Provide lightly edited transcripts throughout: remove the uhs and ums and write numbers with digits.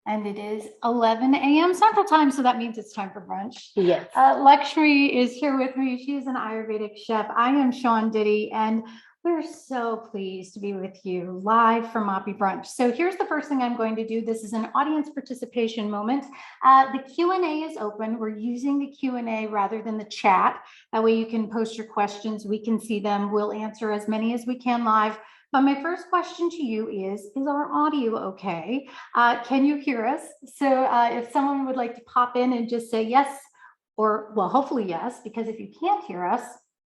And it is 11 a.m. Central Time, so that means it's time for brunch. Yes. Lakshmi is here with me. She is an Ayurvedic chef. I am Sean Diddy, and we're so pleased to be with you live from Moppy Brunch. So here's the first thing I'm going to do. This is an audience participation moment. The Q&A is open. We're using the Q&A rather than the chat. That way you can post your questions. We can see them. We'll answer as many as we can live. But my first question to you is our audio okay? Can you hear us? So if someone would like to pop in and just say yes, or well, hopefully yes, because if you can't hear us,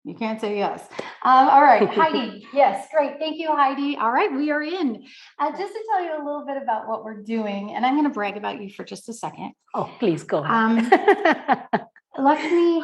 you can't say yes. All right, Heidi. Yes, great. Thank you, Heidi. All right, we are in. Just to tell you a little bit about what we're doing, and I'm going to brag about you for just a second. Oh, please go ahead. Lakshmi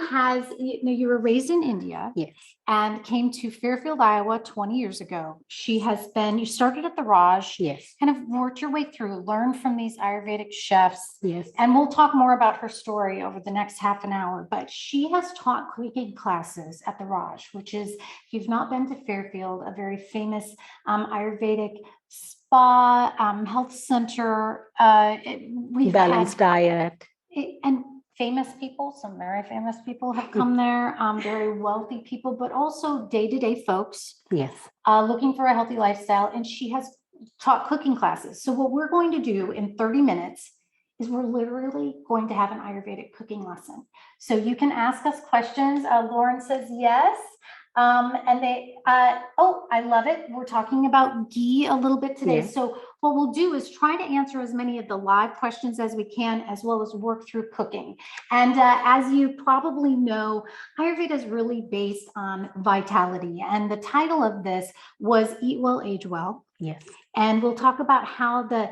you were raised in India. Yes. And came to Fairfield, Iowa 20 years ago. You started at the Raj. Yes. Kind of worked your way through, learned from these Ayurvedic chefs. Yes. And we'll talk more about her story over the next half an hour. But she has taught cooking classes at the Raj, which is, if you've not been to Fairfield, a very famous Ayurvedic spa, health center. Balanced diet. And famous people, some very famous people have come there, very wealthy people, but also day-to-day folks. Yes. Looking for a healthy lifestyle. And she has taught cooking classes. So what we're going to do in 30 minutes is we're literally going to have an Ayurvedic cooking lesson. So you can ask us questions. Lauren says yes. I love it. We're talking about ghee a little bit today. Yes. So what we'll do is try to answer as many of the live questions as we can, as well as work through cooking. And as you probably know, Ayurveda is really based on vitality. And the title of this was Eat Well, Age Well. Yes. And we'll talk about how the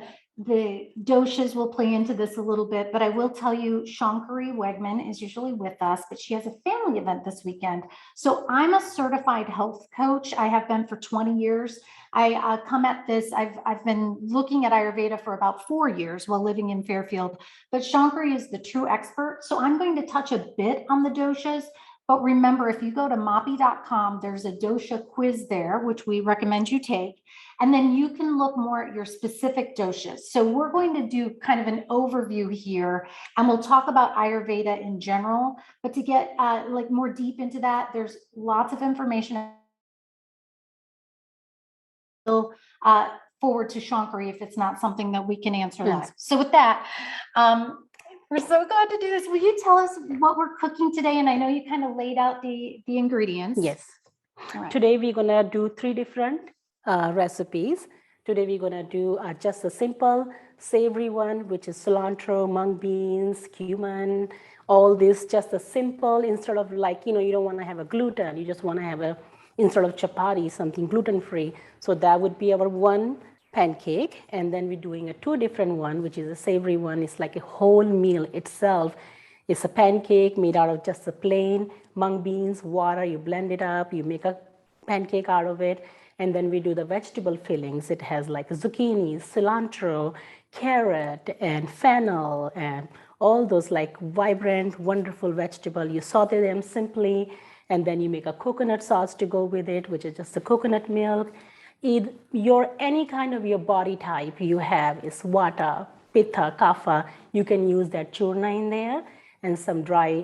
doshas will play into this a little bit, but I will tell you, Shankari Wegman is usually with us, but she has a family event this weekend. So I'm a certified health coach. I have been for 20 years. I come at this, I've been looking at Ayurveda for about 4 years while living in Fairfield, but Shankari is the true expert. So I'm going to touch a bit on the doshas. But remember, if you go to moppy.com, there's a dosha quiz there, which we recommend you take. And then you can look more at your specific doshas. So we're going to do kind of an overview here, and we'll talk about Ayurveda in general. But to get like more deep into that, there's lots of information. Forward to Shankari if it's not something that we can answer live. So with that, we're so glad to do this. Will you tell us what we're cooking today? And I know you kind of laid out the ingredients. Yes. All right. Today we're going to do 3 different recipes. Today we're going to do just a simple savory one, which is cilantro, mung beans, cumin, all this, just a simple, instead of like, you don't want to have a gluten, you just want to have instead of chapati, something gluten-free. So that would be our one pancake. And then we're doing a 2 different one, which is a savory one. It's like a whole meal itself. It's a pancake made out of just a plain mung beans, water. You blend it up, you make a pancake out of it. And then we do the vegetable fillings. It has like zucchini, cilantro, carrot, and fennel, and all those like vibrant, wonderful vegetable. You saute them simply, and then you make a coconut sauce to go with it, which is just the coconut milk. Any kind of your body type you have is vata, pitta, kapha. You can use that churna in there, and some dry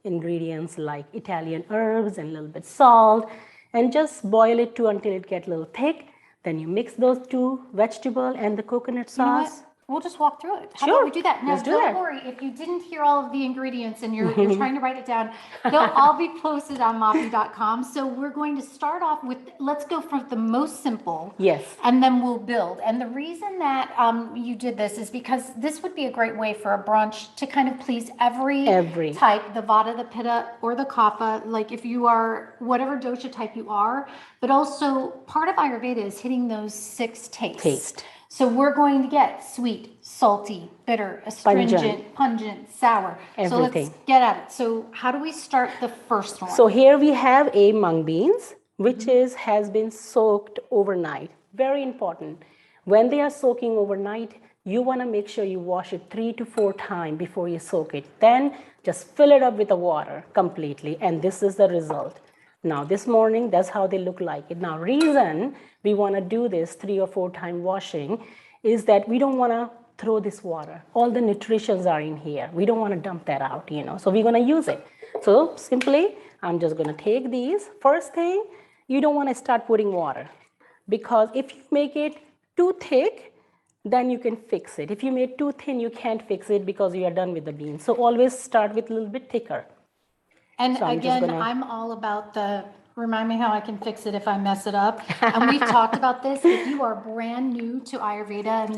ingredients like Italian herbs and a little bit salt, and just boil it until it gets a little thick. Then you mix those 2 vegetable and the coconut sauce. We'll just walk through it. How Sure. about we do that? Now, Let's do don't that. worry, if you didn't hear all of the ingredients and you're trying to write it down, they'll all be posted on moppy.com. So we're going to start off with, let's go from the most simple. Yes. And then we'll build. And the reason that you did this is because this would be a great way for a brunch to kind of please every type, the vata, the pitta, or the kapha, like if you are whatever dosha type you are. But also part of Ayurveda is hitting those 6 tastes. So we're going to get sweet, salty, bitter, astringent, pungent, sour. Everything. So let's get at it. So how do we start the first one? So here we have a mung beans, which has been soaked overnight. Very important. When they are soaking overnight, you want to make sure you wash it 3 to 4 times before you soak it. Then just fill it up with the water completely, and this is the result. Now this morning, that's how they look like. Now reason we want to do this 3 or 4 time washing is that we don't want to throw this water. All the nutritions are in here. We don't want to dump that out, so we're going to use it. So simply, I'm just going to take these. First thing, you don't want to start putting water, because if you make it too thick, then you can fix it. If you make it too thin, you can't fix it because you are done with the beans. So always start with a little bit thicker. And so I'm all about remind me how I can fix it if I mess it up. And we've talked about this. If you are brand new to Ayurveda and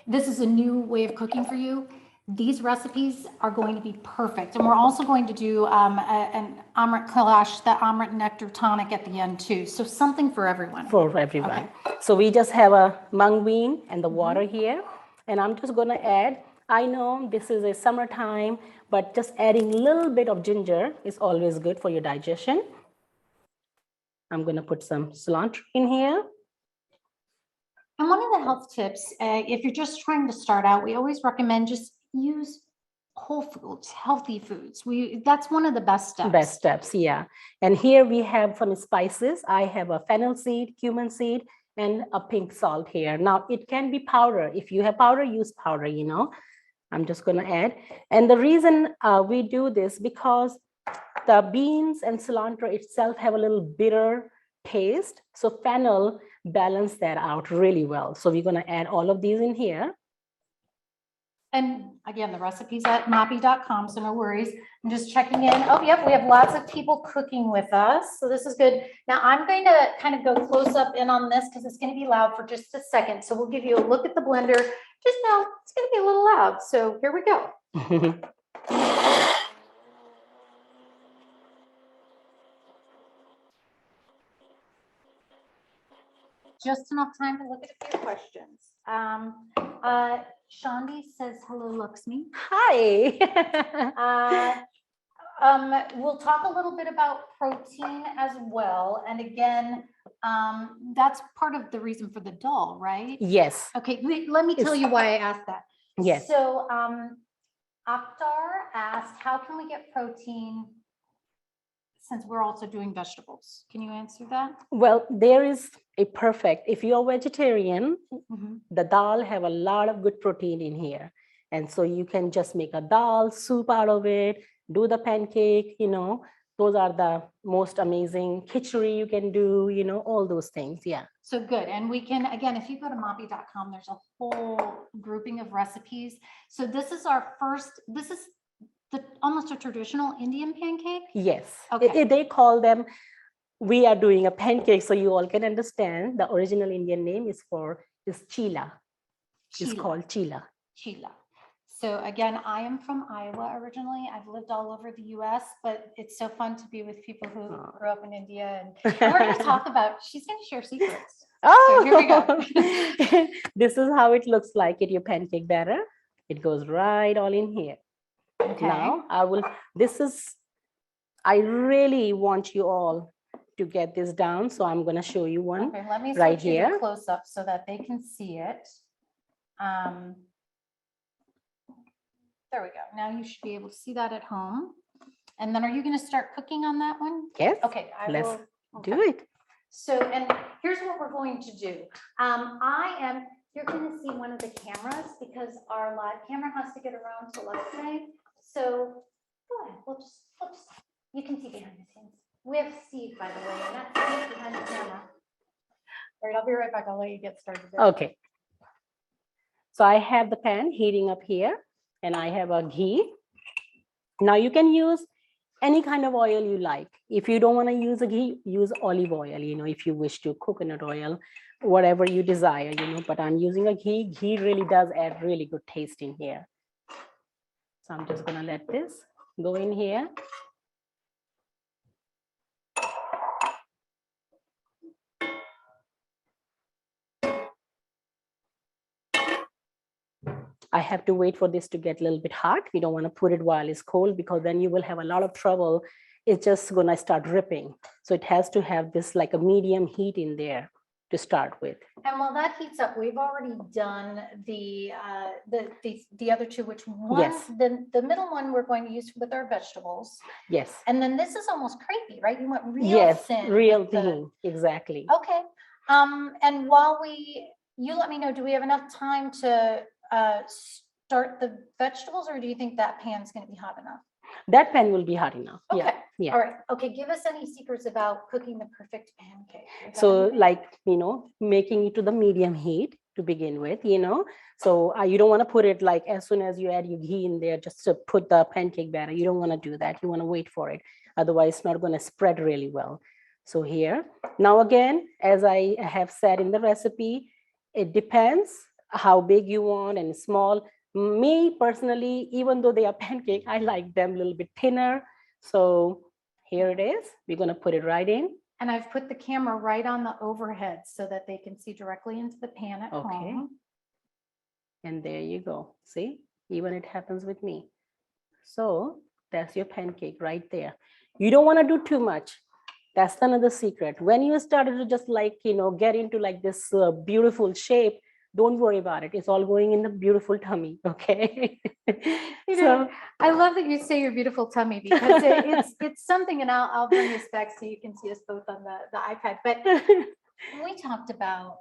this is a new way of cooking for you, these recipes are going to be perfect. And we're also going to do an Amrit Kalash, the Amrit Nectar tonic at the end too. So something for everyone. For everyone. Okay. So we just have a mung bean and the water here. And I'm just going to add, I know this is a summertime, but just adding a little bit of ginger is always good for your digestion. I'm going to put some cilantro in here. And one of the health tips, if you're just trying to start out, we always recommend just use whole foods, healthy foods. That's one of the best steps. Best steps, yeah. And here we have some spices. I have a fennel seed, cumin seed, and a pink salt here. Now it can be powder. If you have powder, use powder, I'm just going to add. And the reason we do this, because the beans and cilantro itself have a little bitter taste. So fennel balance that out really well. So we're going to add all of these in here. And again, the recipe's at moppy.com, so no worries. I'm just checking in. Oh, yep, we have lots of people cooking with us. So this is good. Now I'm going to kind of go close up in on this because it's going to be loud for just a second. So we'll give you a look at the blender. Just know it's going to be a little loud. So here we go. Just enough time to look at a few questions. Shandi says, hello, Lakshmi. Hi. We'll talk a little bit about protein as well. And again, that's part of the reason for the dal, right? Yes. Okay, let me tell you why I asked that. Yes. So Akhtar asked, how can we get protein since we're also doing vegetables? Can you answer that? Well, there is a perfect, if you're vegetarian, the dal have a lot of good protein in here. And so you can just make a dal soup out of it, do the pancake, those are the most amazing khichdi you can do, all those things. Yeah. So good. And we can, again, if you go to moppy.com, there's a whole grouping of recipes. So this is almost a traditional Indian pancake? Yes. Okay. They call them, we are doing a pancake, so you all can understand the original Indian name is chila. It's called chila. Chila. So again, I am from Iowa originally. I've lived all over the US, but it's so fun to be with people who grew up in India. And we're going to talk about, she's going to share secrets. Oh, so here we go. This is how it looks like in your pancake batter. It goes right all in here. Okay. Now I really want you all to get this down. So I'm going to show you one let me right here. Close up so that they can see it. There we go. Now you should be able to see that at home. And then are you going to start cooking on that one? Yes. Okay. Let's do it. So, and here's what we're going to do. You're going to see one of the cameras because our live camera has to get around to Leslie. So go ahead. We'll just, you can see behind the scenes. We have Steve, by the way, and that's Steve behind the camera. All right, I'll be right back. I'll let you get started there. Okay. So I have the pan heating up here and I have a ghee. Now you can use any kind of oil you like. If you don't want to use a ghee, use olive oil, if you wish to, coconut oil, whatever you desire, but I'm using a ghee. Ghee really does add really good taste in here. So I'm just going to let this go in here. I have to wait for this to get a little bit hot. We don't want to put it while it's cold because then you will have a lot of trouble. It's just going to start dripping. So it has to have this like a medium heat in there to start with. And while that heats up, we've already done the other two, which one, yes. the middle one we're going to use with our vegetables. Yes. And then this is almost crepey, right? You went real thin. Real thin, exactly. Okay. And while you let me know, do we have enough time to start the vegetables, or do you think that pan's going to be hot enough? That pan will be hot enough. Okay. Yeah. Yeah. All right. Okay. Give us any secrets about cooking the perfect pancake. You got So anything? like, making it to the medium heat to begin with, so you don't want to put it like as soon as you add your ghee in there, just to put the pancake batter. You don't want to do that. You want to wait for it. Otherwise, it's not going to spread really well. So here, now again, as I have said in the recipe, it depends how big you want and small. Me personally, even though they are pancake, I like them a little bit thinner. So here it is. We're going to put it right in. And I've put the camera right on the overhead so that they can see directly into the pan at Okay. home. And there you go. See, even it happens with me. So that's your pancake right there. You don't want to do too much. That's another secret. When you started to just get into like this beautiful shape, don't worry about it. It's all going in the beautiful tummy. Okay. So I love that you say your beautiful tummy, because it's something, and I'll bring this back so you can see us both on the iPad. But we talked about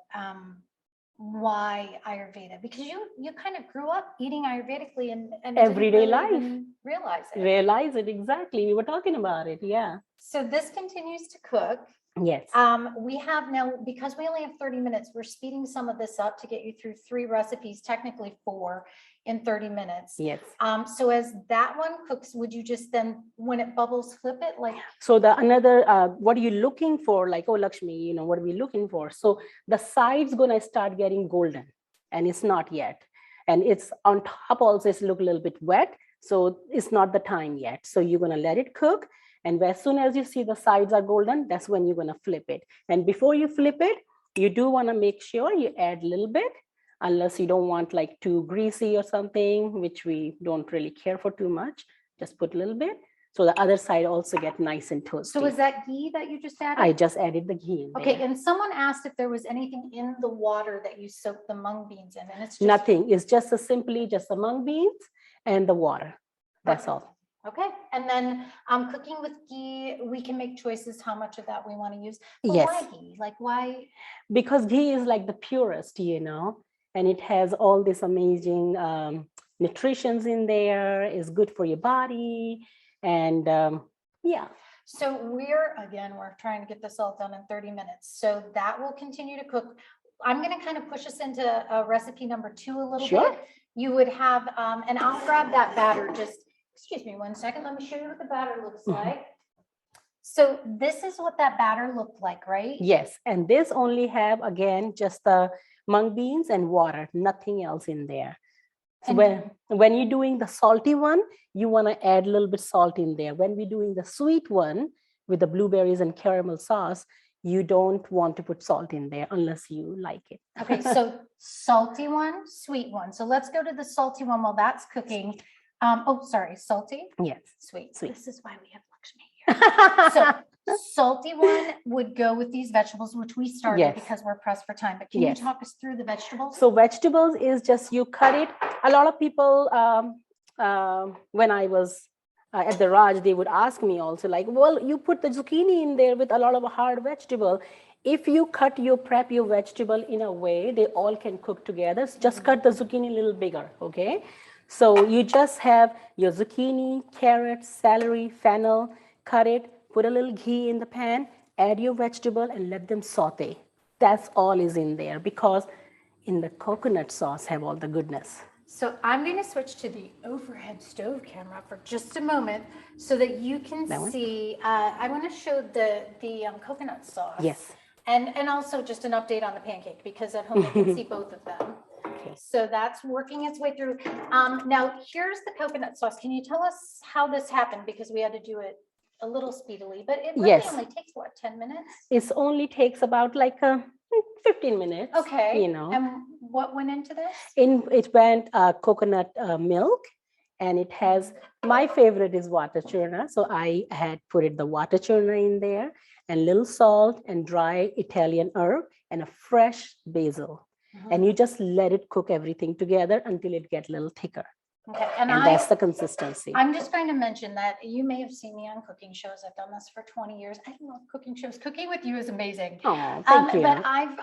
why Ayurveda, because you kind of grew up eating Ayurvedically and everyday didn't really life. even realize it. Realize it, exactly. We were talking about it. Yeah. So this continues to cook. Yes. We have now, because we only have 30 minutes, we're speeding some of this up to get you through 3 recipes, technically 4 in 30 minutes. Yes. So as that one cooks, would you just then, when it bubbles, flip it? Like, so the another, what are you looking for? Like, oh, Lakshmi, what are we looking for? So the side's gonna start getting golden, and it's not yet. And it's on top also, it's look a little bit wet. So it's not the time yet. So you're gonna let it cook. And as soon as you see the sides are golden, that's when you're gonna flip it. And before you flip it, you do wanna make sure you add a little bit, unless you don't want like too greasy or something, which we don't really care for too much. Just put a little bit. So the other side also get nice and toasty. so is that ghee that you just added? I just added the ghee in there. Okay, and someone asked if there was anything in the water that you soaked the mung beans in, and it's just Nothing. It's just simply just the mung beans and the water. That's all. Okay, and then cooking with ghee, we can make choices how much of that we want to use. But Yes. why ghee? Like, why? Because ghee is like the purest, and it has all this amazing nutritions in there. It's good for your body, and yeah. So we're trying to get this all done in 30 minutes. So that will continue to cook. I'm going to kind of push us into recipe number 2 a little Sure. bit. You would have, and I'll grab that batter. Just excuse me 1 second. Let me show you what the batter looks like. So this is what that batter looked like, right? Yes, and this only have, again, just the mung beans and water, nothing else in there. So when you're doing the salty one, you want to add a little bit salt in there. When we're doing the sweet one with the blueberries and caramel sauce, you don't want to put salt in there unless you like it. Okay, so salty one, sweet one. So let's go to the salty one while that's cooking. Salty? Yes. Sweet. Sweet. This is why we have Lakshmi here. So salty one would go with these vegetables, which we started Yes. because we're pressed for time. But can Yes. you talk us through the vegetables? So vegetables is just you cut it. A lot of people, when I was at the Raj, they would ask me also like, well, you put the zucchini in there with a lot of hard vegetable. If you prep your vegetable in a way, they all can cook together. So just cut the zucchini a little bigger, okay? So you just have your zucchini, carrot, celery, fennel, cut it, put a little ghee in the pan, add your vegetable and let them saute. That's all is in there because in the coconut sauce have all the goodness. So I'm going to switch to the overhead stove camera for just a moment so that you can see. I want to show the coconut sauce. Yes. And also just an update on the pancake because at home you can see both of them. Okay. So that's working its way through. Now here's the coconut sauce. Can you tell us how this happened? Because we had to do it a little speedily, but it really Yes. only takes what, 10 minutes? It only takes about like 15 minutes. Okay. And what went into this? It went coconut milk, and it has, my favorite is water churna. So I had put the water churna in there and little salt and dry Italian herb and a fresh basil. And you just let it cook everything together until it gets a little thicker. Okay, And that's the consistency. I'm just going to mention that you may have seen me on cooking shows. I've done this for 20 years. I love cooking shows. Cooking with you is amazing. Oh, thank you. But I've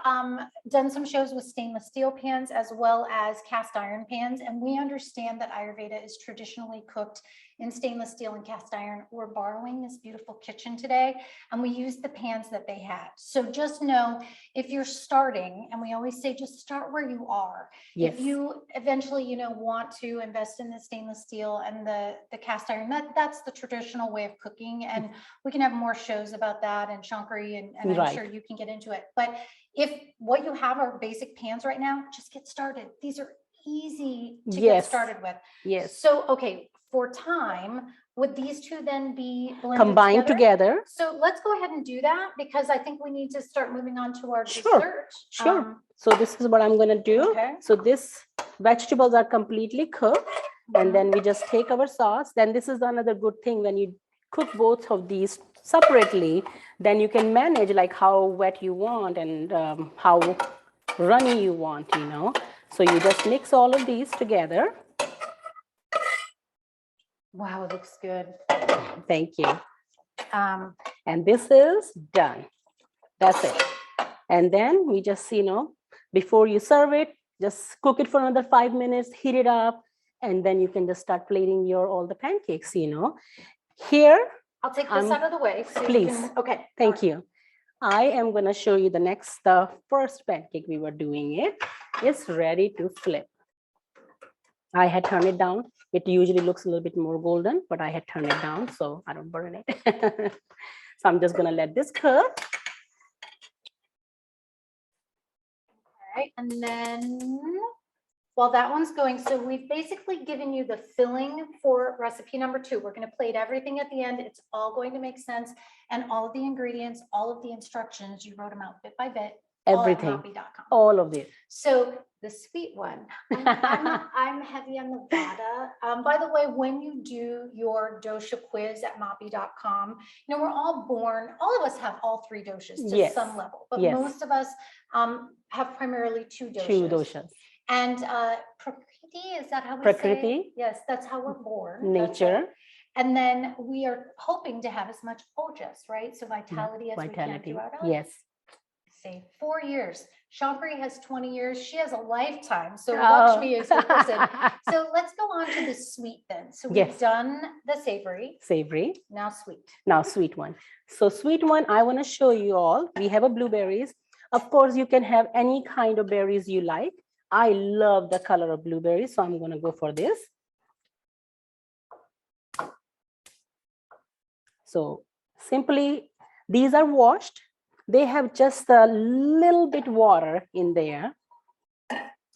done some shows with stainless steel pans as well as cast iron pans. And we understand that Ayurveda is traditionally cooked in stainless steel and cast iron. We're borrowing this beautiful kitchen today, and we use the pans that they had. So just know, if you're starting, and we always say, just start where you are. Yes. If you eventually, want to invest in the stainless steel and the cast iron, that's the traditional way of cooking. And we can have more shows about that, and Shankari, and I'm Right. sure you can get into it. But if what you have are basic pans right now, just get started. These are easy to get Yes. started with. Yes. So, okay, for time, would these two then be blended Combined together? So let's go ahead and do that, because I think we need to start moving on to our Sure. dessert. Sure. So this is what I'm going to do. Okay. So this vegetables are completely cooked, and then we just take our sauce. Then this is another good thing: when you cook both of these separately, then you can manage like how wet you want and how runny you want, So you just mix all of these together. Wow, it looks good. Thank you. Um, And this is done. That's it. And then we just, before you serve it, just cook it for another 5 minutes, heat it up, and then you can just start plating all the pancakes, Here, I'll take this out of the way. So please. Okay. Thank you. I am going to show you the first pancake we were doing. It is ready to flip. I had turned it down. It usually looks a little bit more golden, but I had turned it down so I don't burn it. So I'm just going to let this cook. All right. And then while that one's going, so we've basically given you the filling for recipe number 2. We're going to plate everything at the end. It's all going to make sense. And all of the ingredients, all of the instructions, you wrote them out bit by bit. Everything. All of it. So the sweet one, I'm heavy on the Vata. By the way, when you do your dosha quiz at moppy.com, we're all born, all of us have all 3 doshas to some level, but most of us have primarily 2 doshas. 2 doshas. And Prakriti, is that how we Prakriti? say it? Yes, that's how we're born. Nature. And then we are hoping to have as much ojas, right? So vitality as we can throughout our life. Yes. Say 4 years. Shankari has 20 years. She has a lifetime. So Lakshmi is the person. So let's go on to the sweet then. So we've done the savory. Savory. Now sweet. Now sweet one. So sweet one, I want to show you all. We have a blueberries. Of course, you can have any kind of berries you like. I love the color of blueberries, so I'm going to go for this. So simply, these are washed. They have just a little bit water in there.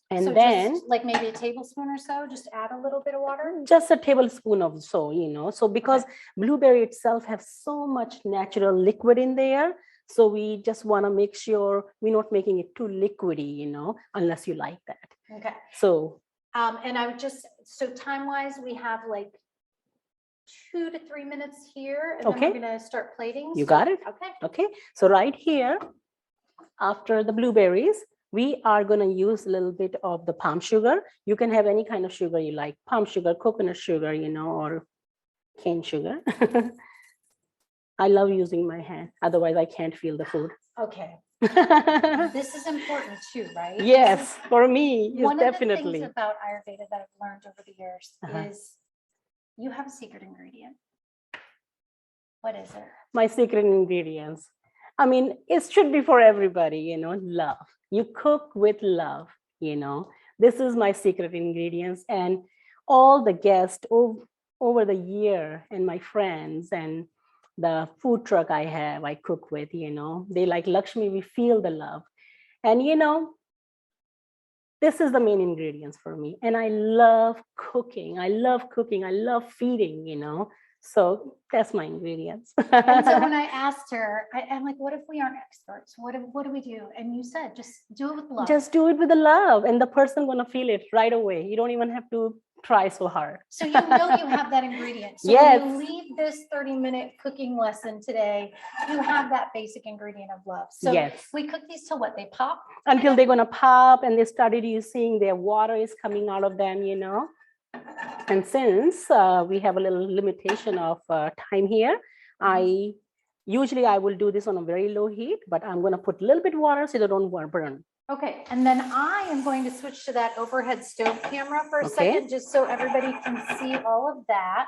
And so then just like maybe a tablespoon or so, just add a little bit of water. Just a tablespoon of so because blueberry itself has so much natural liquid in there. So we just want to make sure we're not making it too liquidy, unless you like that. Okay. So and I would just, so time-wise, we have like 2 to 3 minutes here, and then we're going to start plating. You got it? Okay. So right here, after the blueberries, we are going to use a little bit of the palm sugar. You can have any kind of sugar you like, palm sugar, coconut sugar, or cane sugar. I love using my hand. Otherwise, I can't feel the food. Okay. This is important too, right? Yes, for me, yes, one definitely. One of the things about Ayurveda that I've learned over the years is you have a secret ingredient. What is it? My secret ingredients. I mean, it should be for everybody, love. You cook with love, This is my secret ingredients. And all the guests over the year, and my friends, and the food truck I cook with, they like, Lakshmi, we feel the love. And, this is the main ingredients for me. And I love cooking. I love feeding, So that's my ingredients. And so when I asked her, I'm like, what if we aren't experts? What do we do? And you said, just do it with love. Just do it with the love. And the person going to feel it right away. You don't even have to try so hard. So you have that ingredient. So when you leave this 30-minute cooking lesson today, you have that basic ingredient of love. So we cook these till what? They pop? Until they're going to pop, and they started seeing their water is coming out of them, And since we have a little limitation of time here, usually I will do this on a very low heat, but I'm going to put a little bit water so they don't burn. Okay, and then I am going to switch to that overhead stove camera for a Okay. second, just so everybody can see all of that.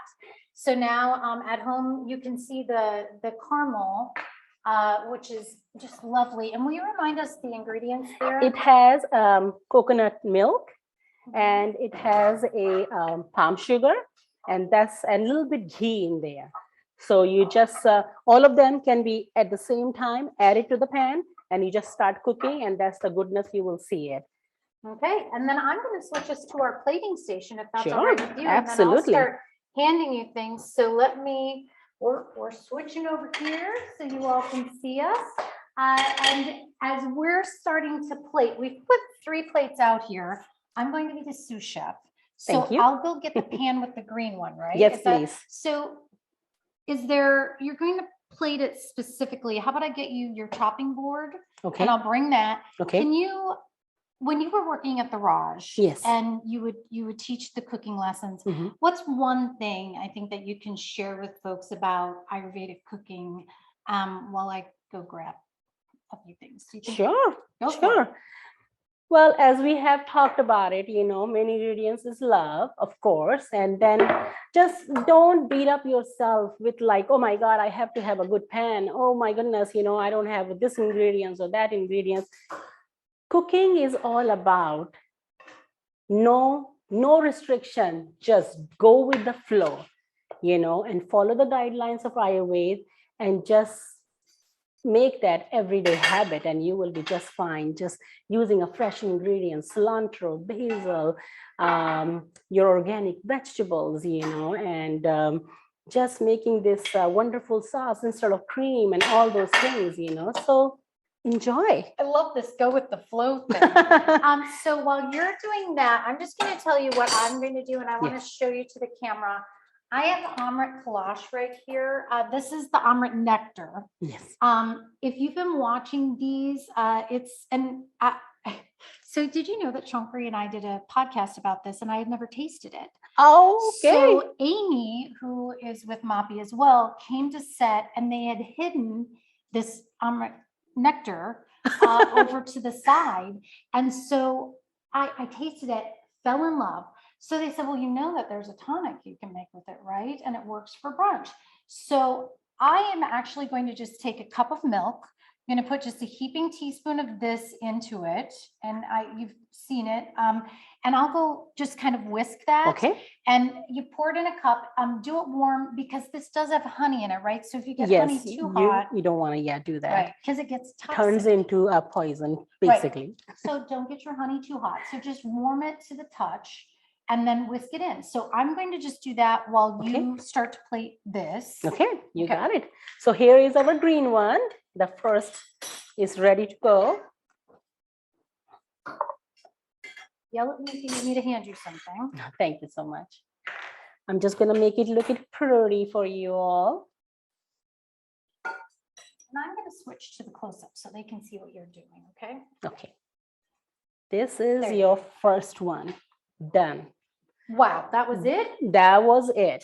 So now at home, you can see the caramel, which is just lovely. And will you remind us the ingredients there? It has coconut milk, and it has a palm sugar, and that's a little bit ghee in there. So you just, all of them can be at the same time, add it to the pan, and you just start cooking, and that's the goodness, you will see it. Okay, and then I'm going to switch us to our plating station, if that's all Sure, right with you. absolutely. And then I'll start handing you things. So let me, we're switching over here so you all can see us. And as we're starting to plate, we've put 3 plates out here. I'm going to be the sous chef. So Thank you. I'll go get the pan with the green one, right? Yes, please. So you're going to plate it specifically. How about I get you your chopping board? Okay. And I'll bring that. Okay. Can you, when you were working at the Raj, yes, and you would teach the cooking lessons, what's one thing I think that you can share with folks about Ayurvedic cooking while I go grab a few things? Sure, sure. Well, as we have talked about it, many ingredients is love, of course, and then just don't beat up yourself with like, oh my God, I have to have a good pan. Oh my goodness, I don't have this ingredients or that ingredients. Cooking is all about no restriction, just go with the flow, and follow the guidelines of Ayurveda and just make that everyday habit, and you will be just fine. Just using a fresh ingredient, cilantro, basil, your organic vegetables, and just making this wonderful sauce instead of cream and all those things, so enjoy. I love this go with the flow thing. So while you're doing that, I'm just going to tell you what I'm going to do, and I want to show you to the camera. I have Amrit Kalash right here. This is the Amrit nectar. Yes. If you've been watching these, so did you know that Shankari and I did a podcast about this, and I had never tasted it? Oh, okay. So Amy, who is with Moppy as well, came to set, and they had hidden this Amrit nectar over to the side. And so I tasted it, fell in love. So they said, well, you know that there's a tonic you can make with it, right? And it works for brunch. So I am actually going to just take a cup of milk. I'm going to put just a heaping teaspoon of this into it. And you've seen it. And I'll go just kind of whisk that. Okay. And you pour it in a cup. Do it warm because this does have honey in it, right? So if you get honey too hot. You don't want to do that. Right, because it gets toxic. Turns into a poison, basically. Right. So don't get your honey too hot. So just warm it to the touch. And then whisk it in. So I'm going to just do that while you start to plate this. Okay, you got it. So here is our green one. The first is ready to go. Yell at me if you need me to hand you something. Thank you so much. I'm just going to make it look pretty for you all. And I'm going to switch to the close-up so they can see what you're doing, okay? Okay. This is your first one. Done. Wow, that was it? That was it,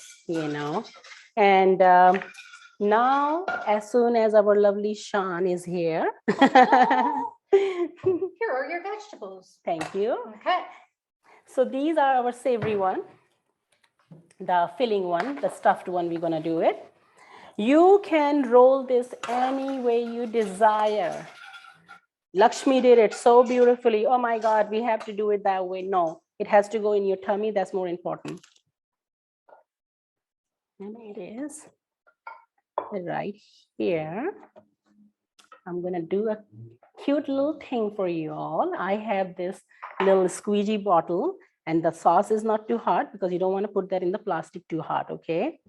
And now, as soon as our lovely Sean is here. Here are your vegetables. Thank you. Okay. So these are our savory one, the filling one, the stuffed one, we're going to do it. You can roll this any way you desire. Lakshmi did it so beautifully. Oh my God, we have to do it that way. No. It has to go in your tummy. That's more important. And it is right here. I'm going to do a cute little thing for you all. I have this little squeegee bottle, and the sauce is not too hot because you don't want to put that in the plastic too hot, okay?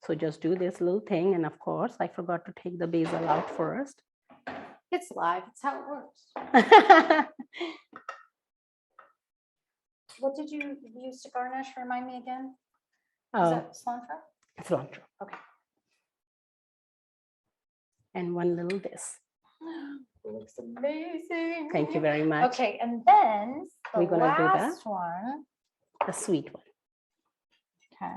So just do this little thing. And of course, I forgot to take the basil out first. It's live. It's how it works. What did you use to garnish? Remind me again. Is that cilantro? Cilantro. Okay. And one little this. It looks amazing. Thank you very much. Okay, and then we're gonna do that. One. The sweet one. Okay.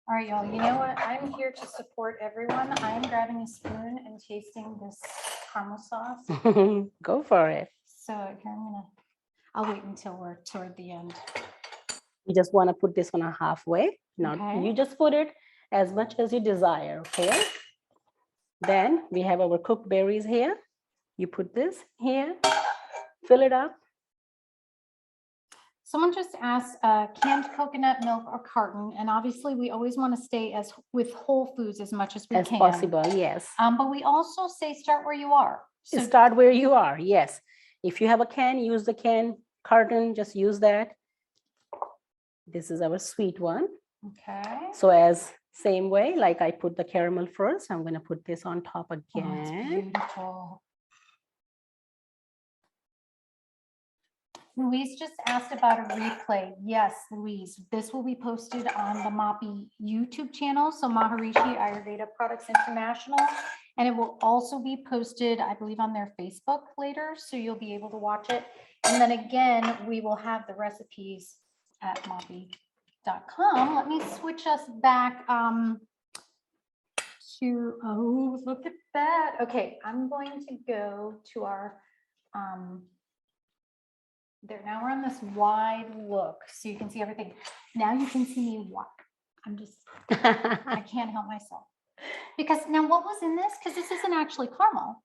All right, y'all, you know what? I'm here to support everyone. I'm grabbing a spoon and tasting this caramel sauce. Go for it. So here I'll wait until we're toward the end. You just want to put this one halfway. Now Okay. you just put it as much as you desire, okay? Then we have our cooked berries here. You put this here, fill it up. Someone just asked canned coconut milk or carton, and obviously we always want to stay as with whole foods as much as we As can. possible, yes. But we also say start where you are. So Start where you are, yes. If you have a can, use the can. Carton, just use that. This is our sweet one. okay. So as same way, like I put the caramel first, I'm gonna put this on top Oh, it's again. beautiful. Louise just asked about a replay. Yes, Louise, this will be posted on the MAPI YouTube channel, so Maharishi Ayurveda Products International, and it will also be posted, I believe, on their Facebook later, so you'll be able to watch it. And then again, we will have the recipes at mapi.com. Let me switch us back to, oh, look at that. Okay, I'm going to go to our there. Now we're on this wide look, so you can see everything. Now you can see me walk. I can't help myself. Because now what was in this? Because this isn't actually caramel.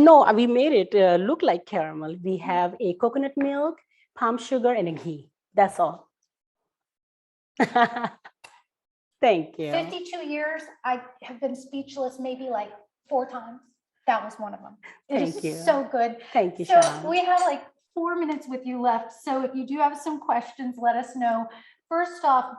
No, we made it look like caramel. We have a coconut milk, palm sugar, and a ghee. That's all. Thank you. 52 years, I have been speechless maybe like 4 times. That was one of them. It is Thank you. so good. Thank you, So Sean. we have like 4 minutes with you left. So if you do have some questions, let us know. First off,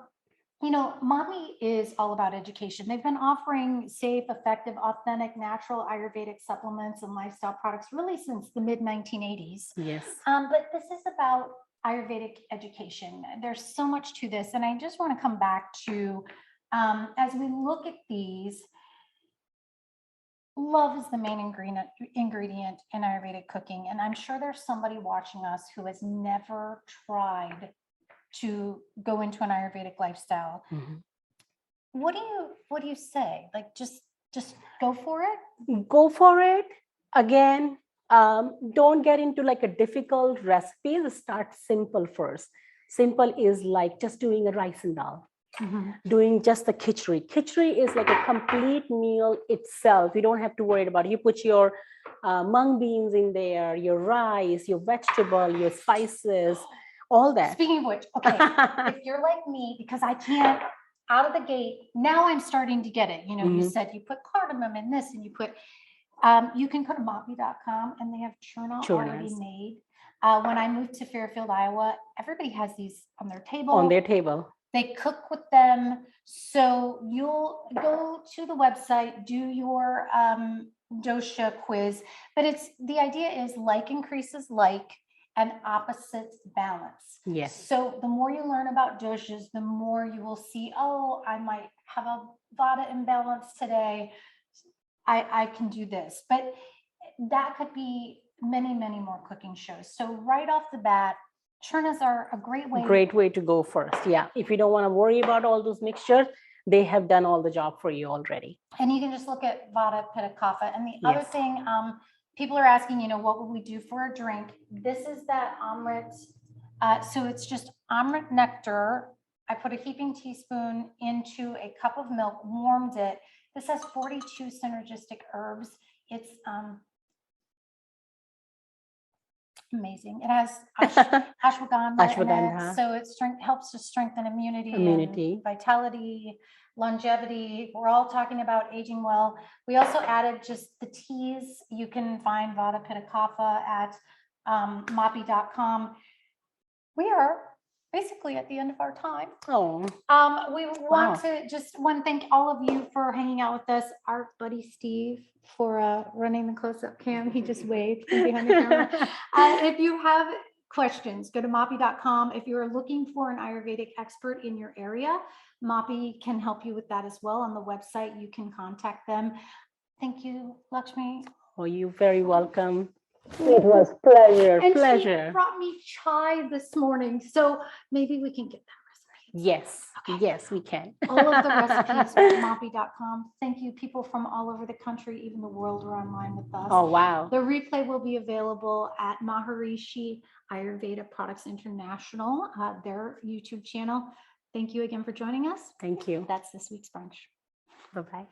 you know, MAPI is all about education. They've been offering safe, effective, authentic, natural Ayurvedic supplements and lifestyle products really since the mid 1980s. Yes. But this is about Ayurvedic education. There's so much to this. And I just want to come back to, as we look at these, love is the main ingredient in Ayurvedic cooking. And I'm sure there's somebody watching us who has never tried to go into an Ayurvedic lifestyle. Mm-hmm. What do you say? Like, just go for it? Go for it. Again, don't get into like a difficult recipe. Start simple first. Simple is like just doing a rice and dal. Mm-hmm. Doing just the khichdi. Khichdi is like a complete meal itself. You don't have to worry about it. You put your mung beans in there, your rice, your vegetable, your spices, all that. Speaking of which, okay, if you're like me, because I can't out of the gate, now I'm starting to get it. You know, mm-hmm. You said you put cardamom in this and you put, you can go to mapi.com and they have churna already made. When I moved to Fairfield, Iowa, everybody has these on their table. On their table. They cook with them. So you'll go to the website, do your dosha quiz, but the idea is like increases like and opposites balance. Yes. So the more you learn about doshas, the more you will see, oh, I might have a vata imbalance today. I can do this, but that could be many, many more cooking shows. So right off the bat, churnas are a great way to go first. Yeah. If you don't want to worry about all those mixtures, they have done all the job for you already. And you can just look at Vata, Pitta, Kapha. And the other thing, people are asking, you know, what would we do for a drink? This is that Amrit. So it's just Amrit nectar. I put a heaping teaspoon into a cup of milk, warmed it. This has 42 synergistic herbs. It's amazing. It has ashwagandha in it, so it helps to strengthen immunity. And vitality, longevity. We're all talking about aging well. We also added just the teas. You can find Vata, Pitta, Kapha at mapi.com. We are basically at the end of our time. Oh. We want to just thank all of you for hanging out with us. Our buddy Steve for running the close-up cam. He just waved from behind the camera. If you have questions, go to mapi.com. If you're looking for an Ayurvedic expert in your area, Mapi can help you with that as well. On the website, you can contact them. Thank you, Lakshmi. Oh, you're very welcome. It was pleasure, And she pleasure. brought me chai this morning, so maybe we can get that recipe. Yes, Okay. yes, we can. All of the recipes are at moppy.com. Thank you. People from all over the country, even the world, are online with us. Oh, wow. The replay will be available at Maharishi Ayurveda Products International, their YouTube channel. Thank you again for joining us. Thank you. That's this week's brunch. Bye-bye.